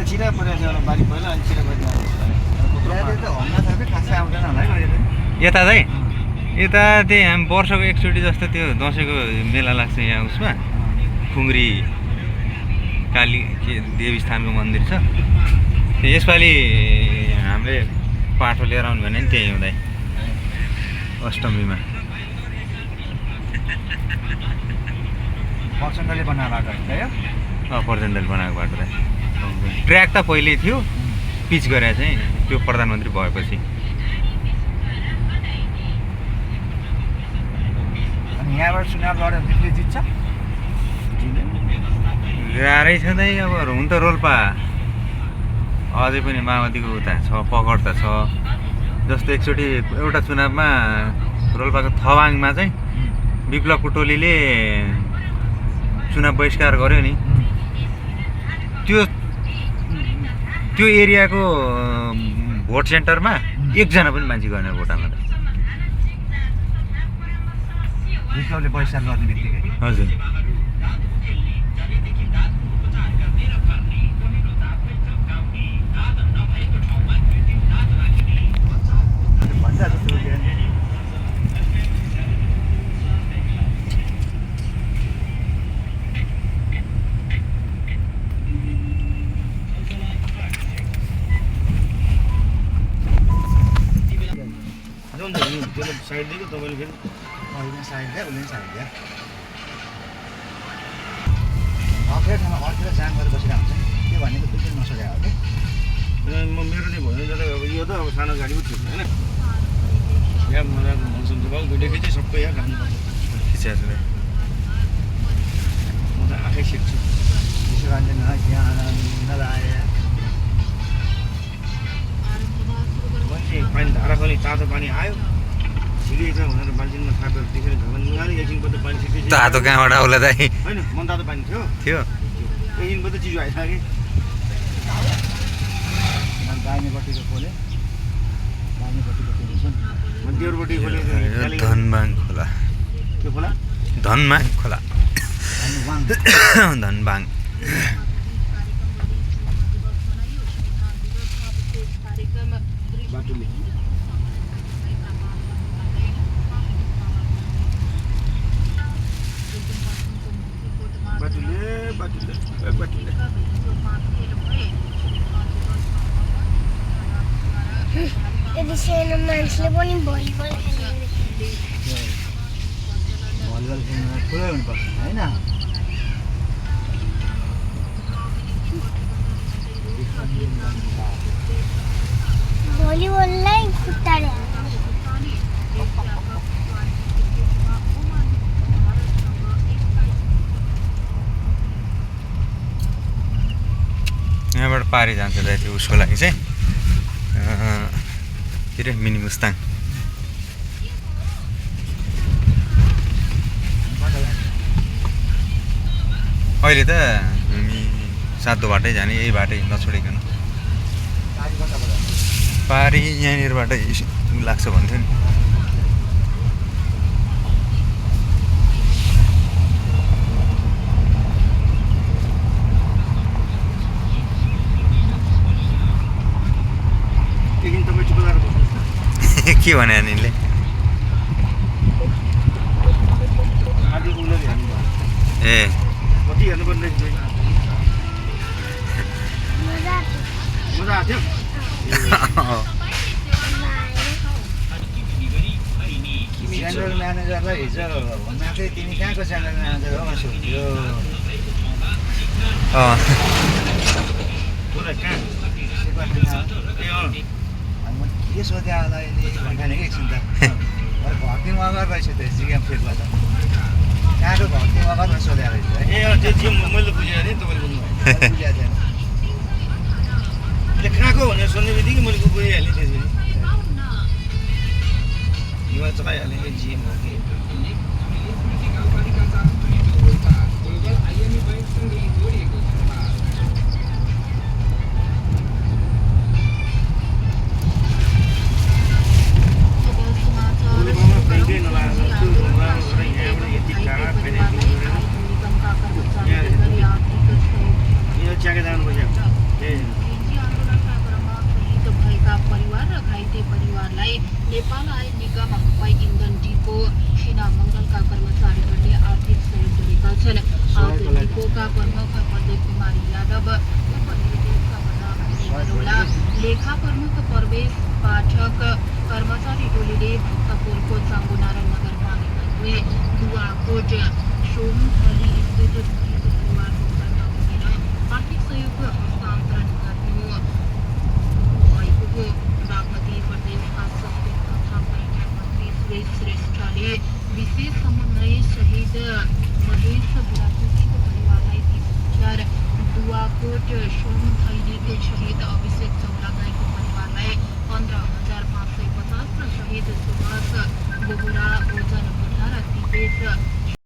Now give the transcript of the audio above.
चिरा परेको एउटा बारी पहिला अनि चिरा परेको त हम्ला छ कि खासै आउँदैन होला है यता चाहिँ यता त्यही हामी वर्षको एकचोटि जस्तो त्यो दसैँको मेला लाग्छ यहाँ उसमा खुङ्री काली के देवीस्थानको मन्दिर छ यसपालि हामीले पाठो लिएर आउनु भने नि त्यही हुँदै अष्टमीमा पर्सनले बनाएको बाटो है पर्सेन्टले बनाएको बाटो चाहिँ ट्र्याक त पहिल्यै थियो पिच गरे चाहिँ त्यो प्रधानमन्त्री भएपछि अनि यहाँबाट चुनाव लड्यो भने जित्छ गाह्रै छ नै अब हुन त रोल्पा अझै पनि माओवादीको उता छ पकड त छ जस्तो एकचोटि एउटा चुनावमा रोल्पाको थवाङमा चाहिँ विप्लवको टोलीले चुनाव बहिष्कार गर्यो नि त्यो एरियाको भोट सेन्टरमा एकजना पनि मान्छे गएन भोट हाल्न त विप्लवले बहिष्कार गर्ने बित्तिकै हजुर साइड दिएको तपाईँले फेरि अहिले साइड दियो उसले साइड दियो फेरि ठाउँमा अर्तिर जाम गरेर बसिरहेको हुन्छ त्यो भनेको दुईवटा नसकेको हो कि म मेरो चाहिँ भयो अब यो त अब सानो गाडी पो थियो होइन यहाँ मलाई मौसम त बाउ दुइटै चाहिँ सबै यहाँ खानुपर्छ खिचिएको छ म त आफै सिक्छु त्यसो कारण यहाँ नलाए मान्छे पानी धारा पनि तातो पानी आयो ठिकै छ भनेर बाल्टिनमा थापेर त्यसरी झगन एकछिनको त पानी ठिकै छ तातो कहाँबाट आउला दाइ होइन मन तातो पानी थियो एकछिनको त चिजो आइसक्यो दाहिनेपट्टिको खोले दाहिनेपट्टिको त्यो देउरपट्टि खोले धनबाङ खोला त्यो खोला धनबाङ खोला धनबाङ बाटुले यदि सानो मान्छेले पनि भलिबल खेल्नु पुरै हुनुपर्छ होइन भलिबललाई खुट्टाले यहाँबाट पारी जान्छ दाइ त्यो उसको लागि चाहिँ के अरे मिनी मुस्ताङ अहिले त हामी सातो बाटै जाने यही बाटै नछोडिकन पारी यहाँनिरबाटै लाग्छ भन्थ्यो नि के भने यिनले ए जेनरल म्यानेजरलाई हिजो भन्न चाहिँ तिमी कहाँको जेनरल म्यानेजर हो भनेर सोध्यो के सोध्यो होला अहिले भन्ने कि एकछिन त भर्ती मगर रहेछ त्यो जिएम फिल्डबाट कहाँको भर्ती मगरमा सोधेको रहेछ है ए त्यो जिएम मैले बुझेँ नि तपाईँले बुझ्नुभयो बुझेको थिएन त्यो कहाँको भनेर सोध्ने बित्तिकै मैले बुझिहालेँ त्यसरी हिमाल चलाइहालेँ कि जिएम हो कि प्रमुख प्रदीप कुमारी यादव, लेखा प्रमुख प्रवेश पाठक, कर्मचारी टोलीले भक्तपुरको चाङ्गुनारायण नगरपालिका 2 दुवाकोट सोमथली